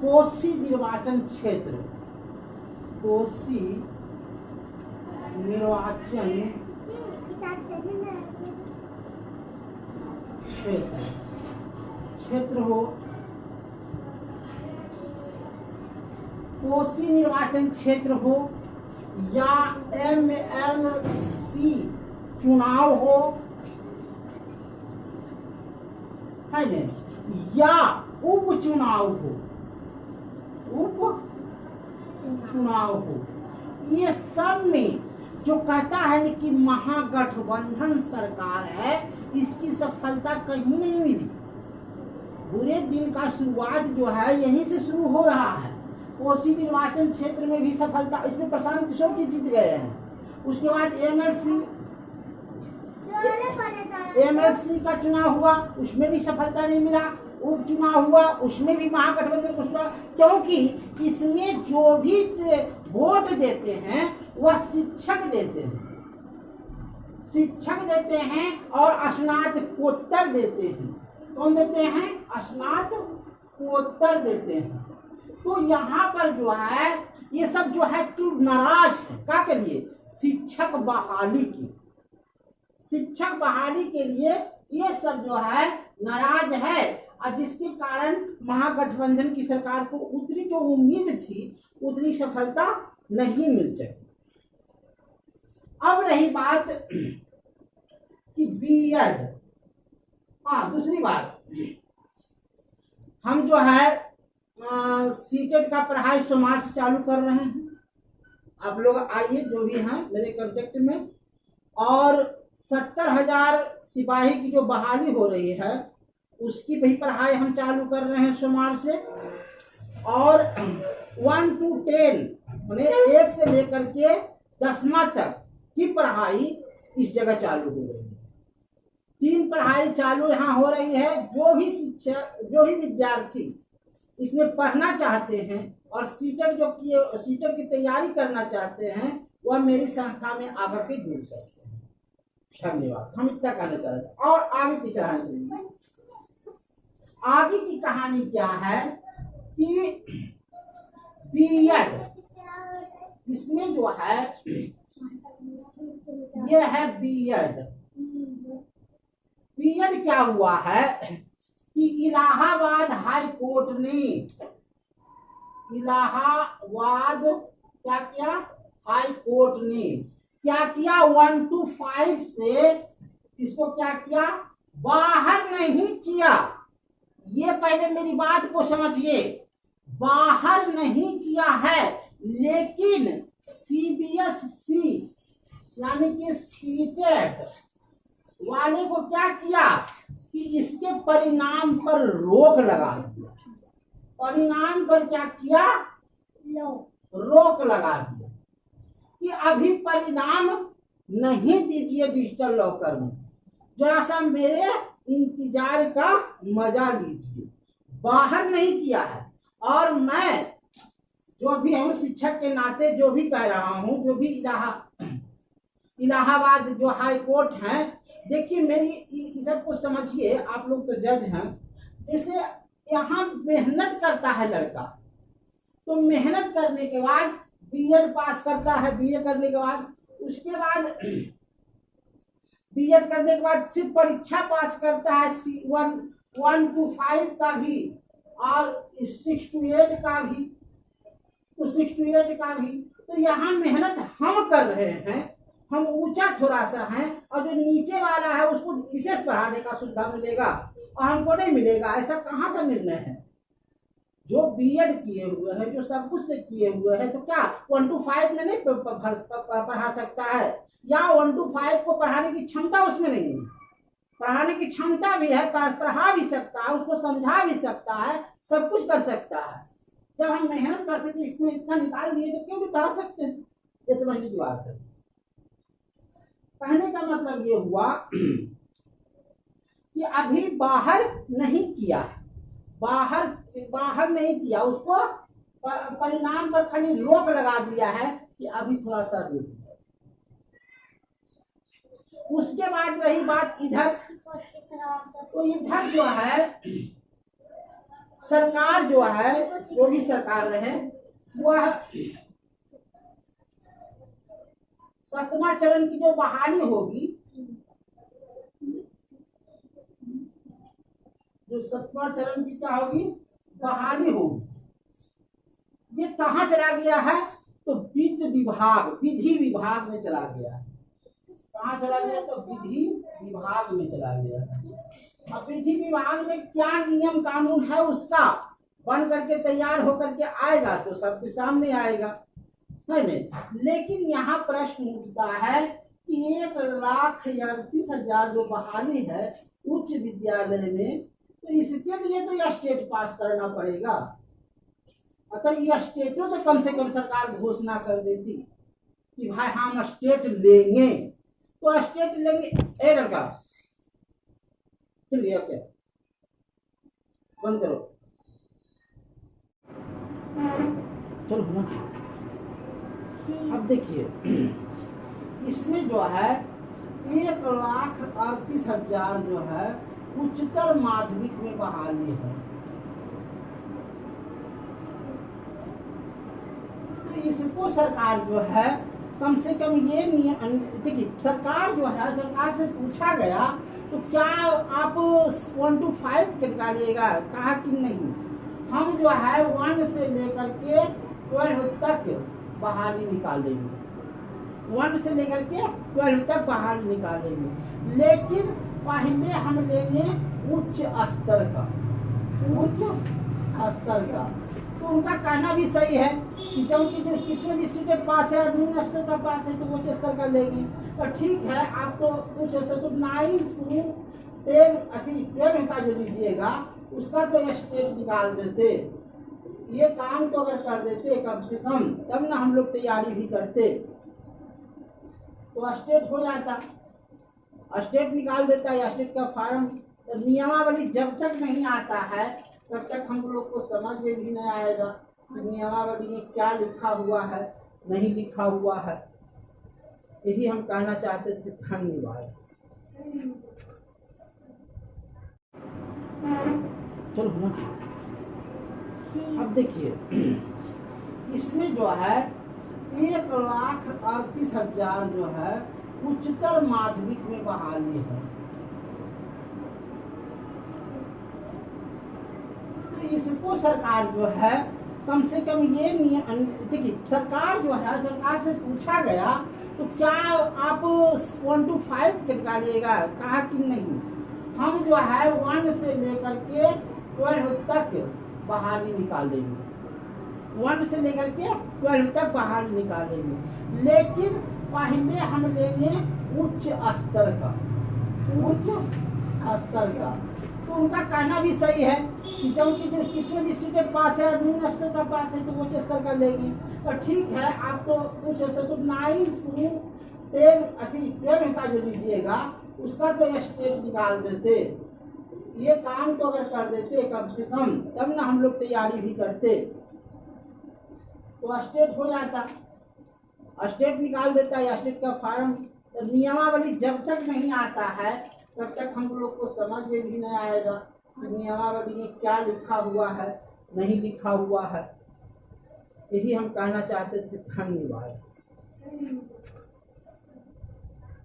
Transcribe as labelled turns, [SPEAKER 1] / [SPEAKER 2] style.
[SPEAKER 1] कोसी निर्वाचन क्षेत्र, कोसी निर्वाचन क्षेत्र हो, कोसी निर्वाचन क्षेत्र हो या एमएलसी चुनाव हो, है न, या उपचुनाव हो, उपचुनाव हो, ये सब में जो कहता है कि महागठबंधन सरकार है, इसकी सफलता कहीं नहीं मिली। बुरे दिन का शुरुआत जो है यहीं से शुरू हो रहा है। कोसी निर्वाचन क्षेत्र में भी सफलता, इसमें प्रशांत किशोर जी जीत गए हैं। उसके बाद एमएलसी का चुनाव हुआ, उसमें भी सफलता नहीं मिला। उपचुनाव हुआ, उसमें भी महागठबंधन को चुनाव, क्योंकि इसमें जो भी वोट देते हैं वह शिक्षक देते हैं, शिक्षक देते हैं और स्नातकोत्तर देते हैं। कौन देते हैं? स्नातकोत्तर देते हैं। तो यहाँ पर जो है ये सब जो है तो नाराज है, क्या के लिए? शिक्षक बहाली की, शिक्षक बहाली के लिए ये सब जो है नाराज है, और जिसके कारण महागठबंधन की सरकार को उतनी जो उम्मीद थी उतनी सफलता नहीं मिल सकी। अब रही बात कि बीएड, हाँ दूसरी बात, हम जो है सीटेट का पढ़ाई सोमवार से चालू कर रहे हैं। आप लोग आइए जो भी हैं मेरे कांटेक्ट में, और 70,000 सिपाही की जो बहाली हो रही है उसकी भी पढ़ाई हम चालू कर रहे हैं सोमवार से। और 1 to 10 माने 1 से लेकर के 10वां तक की पढ़ाई इस जगह चालू हो रही है। 3 पढ़ाई चालू यहाँ हो रही है। जो भी शिक्षक, जो भी विद्यार्थी इसमें पढ़ना चाहते हैं और सीटेट की तैयारी करना चाहते हैं वह मेरी संस्था में आकर के जुड़ सकते हैं। धन्यवाद। हम इतना कहना चाह रहे थे। और आगे की कहानी, आगे की कहानी क्या है कि बीएड, इसमें जो है ये है बीएड। बीएड क्या हुआ है कि इलाहाबाद हाई कोर्ट ने, इलाहाबाद क्या किया? हाई कोर्ट ने क्या किया? 1 to 5 से इसको क्या किया? बाहर नहीं किया। ये पहले मेरी बात को समझिए, बाहर नहीं किया है, लेकिन सीबीएसई यानी कि सीटेट वाले को क्या किया कि इसके परिणाम पर रोक लगा दिया। परिणाम पर क्या किया? रोक लगा दिया कि अभी परिणाम नहीं दीजिए डिजिटल लॉकर में, जरा सा मेरे इंतजार का मजा लीजिए। बाहर नहीं किया है। और मैं जो भी हूँ शिक्षक के नाते जो भी कह रहा हूँ, जो भी इलाहाबाद जो हाई कोर्ट है, देखिए मेरी सबको समझिए, आप लोग तो जज हैं। जैसे यहाँ मेहनत करता है लड़का, तो मेहनत करने के बाद बीएड पास करता है, बीए करने के बाद, उसके बाद बीएड करने के बाद सिर्फ परीक्षा पास करता है, 1 to 5 का भी और 6 to 8 का भी, तो 6 to 8 का भी। तो यहाँ मेहनत हम कर रहे हैं, हम ऊंचा थोड़ा सा है, और जो नीचे वाला है उसको विशेष पढ़ाने का सुविधा मिलेगा और हमको नहीं मिलेगा। ऐसा कहाँ से निर्णय है? जो बीएड किए हुए हैं, जो सब कुछ से किए हुए हैं, तो क्या 1 to 5 में नहीं पढ़ा सकता है? या 1 to 5 को पढ़ाने की क्षमता उसमें नहीं है? पढ़ाने की क्षमता भी है, पढ़ा भी सकता है, उसको समझा भी सकता है, सब कुछ कर सकता है। जब हम मेहनत करते थे, इसमें इतना निकाल लिए तो क्यों भी पढ़ा सकते हैं? ये समझने की बात है। कहने का मतलब ये हुआ कि अभी बाहर नहीं किया, बाहर नहीं किया, उसको परिणाम पर खाली रोक लगा दिया है कि अभी थोड़ा सा रुक। उसके बाद रही बात इधर, तो इधर जो है सरकार जो है, जो भी सरकार रहे, वह 7वां चरण की जो बहाली होगी, जो 7वां चरण की क्या होगी, बहाली होगी, ये कहाँ चला गया है, तो वित्त विभाग, विधि विभाग में चला गया है। कहाँ चला गया, तो विधि विभाग में चला गया है। अब विधि विभाग में क्या नियम कानून है उसका बन करके तैयार होकर के आएगा तो सबके सामने आएगा, है नहीं। लेकिन यहाँ प्रश्न उठता है कि 1,38,000 जो बहाली है उच्च विद्यालय में, तो इसके लिए तो यह स्टेट पास करना पड़ेगा। अतः यह स्टेटों तो कम से कम सरकार घोषणा कर देती कि भाई हम स्टेट लेंगे, तो स्टेट लेंगे। ए लड़का चलिए, ओके बंद करो, चलो ना। अब देखिए इसमें जो है 1,38,000 जो है उच्चतर माध्यमिक में बहाली है, तो इसको सरकार जो है कम से कम ये नियम, देखिए सरकार जो है, सरकार से पूछा गया तो क्या आप 1 to 5 निकालिएगा, कहा कि नहीं, हम जो है 1 से लेकर के 12 तक बहाली निकालेंगे, 1 से लेकर के 12 तक बहाली निकालेंगे। लेकिन पहले हम लेंगे उच्च स्तर का, उच्च स्तर का। तो उनका कहना भी सही है कि क्योंकि जो किसमें भी सीटेट पास है और निम्न स्तर का पास है तो उच्च स्तर का लेगी। तो ठीक है, आप तो उच्च स्तर तो 9 to 12 का जो लीजिएगा उसका तो स्टेट निकाल देते। ये काम तो अगर कर देते कम से कम, तब ना हम लोग तैयारी भी करते, तो स्टेट हो जाता, स्टेट निकाल देता है। स्टेट का फार्म नियमावली जब तक नहीं आता है तब तक हम लोग को समझ में भी नहीं आएगा कि नियमावली में क्या लिखा हुआ है, नहीं लिखा हुआ है। यही हम कहना चाहते थे। धन्यवाद। चलो ना। अब देखिए इसमें जो है 1,38,000 जो है उच्चतर माध्यमिक में बहाली है, तो इसको सरकार जो है कम से कम ये नियम, देखिए सरकार जो है, सरकार से पूछा गया तो क्या आप 1 to 5 निकालिएगा, कहा कि नहीं, हम जो है 1 से लेकर के 12 तक बहाली निकालेंगे, 1 से लेकर के 12 तक बहाली निकालेंगे। लेकिन पहले हम लेंगे उच्च स्तर का, उच्च स्तर का। तो उनका कहना भी सही है कि क्योंकि जो किसमें भी सीटेट पास है और निम्न स्तर का पास है तो उच्च स्तर का लेगी। और ठीक है, आप तो उच्च स्तर तो 9 to 12 का जो लीजिएगा उसका तो स्टेट निकाल देते। ये काम तो अगर कर देते कम से कम, तब ना हम लोग तैयारी भी करते, तो स्टेट हो जाता, स्टेट निकाल देता है। स्टेट का फार्म नियमावली जब तक नहीं आता है तब तक हम लोग को समझ में भी नहीं आएगा कि नियमावली में क्या लिखा हुआ है, नहीं लिखा हुआ है। यही हम कहना चाहते थे। धन्यवाद।